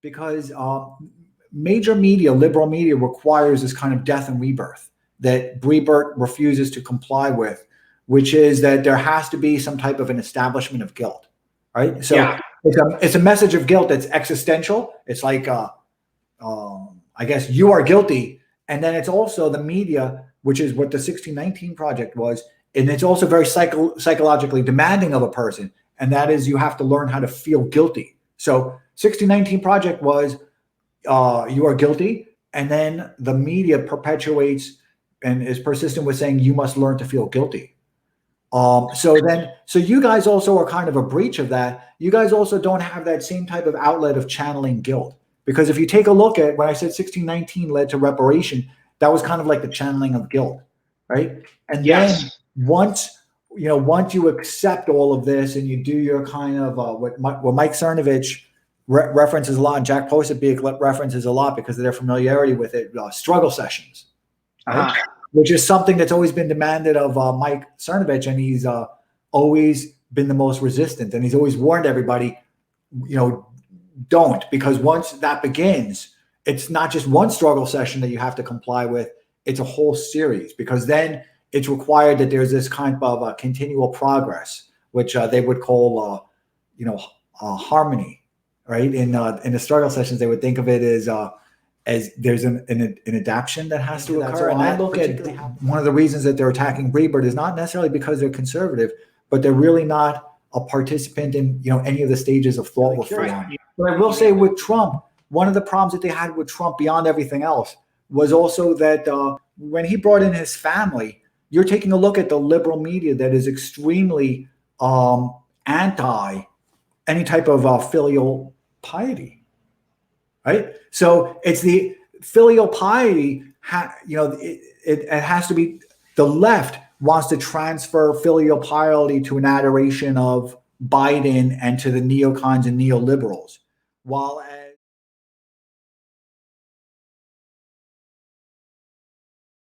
because major media, liberal media, requires this kind of death and rebirth that Breitbart refuses to comply with, which is that there has to be some type of an establishment of guilt, right? So it's a message of guilt that's existential. It's like, I guess you are guilty. And then it's also the media, which is what the 1619 Project was. And it's also very psychologically demanding of a person. And that is, you have to learn how to feel guilty. So 1619 Project was, you are guilty. And then the media perpetuates and is persistent with saying you must learn to feel guilty. So you guys also are kind of a breach of that. You guys also don't have that same type of outlet of channeling guilt. Because if you take a look at when I said 1619 led to reparation, that was kind of like the channeling of guilt, right? And then once you accept all of this and you do your kind of what Mike Cernovich references a lot, and Jack Posobiec references a lot because of their familiarity with it, struggle sessions, right? Which is something that's always been demanded of Mike Cernovich, and he's always been the most resistant, and he's always warned everybody, don't, because once that begins, it's not just one struggle session that you have to comply with, it's a whole series, because then it's required that there's this kind of continual progress, which they would call, harmony, right? In the struggle sessions, they would think of it as there's an adaptation that has to occur. And I look at one of the reasons that they're attacking Breitbart is not necessarily because they're conservative, but they're really not a participant in any of the stages of thought reform. But I will say with Trump, one of the problems that they had with Trump beyond everything else was also that when he brought in his family, you're taking a look at the liberal media that is extremely anti any type of filial piety, right? So it's the filial piety, it has to be, the left wants to transfer filial piety to an adoration of Biden and to the neocons and neoliberals, while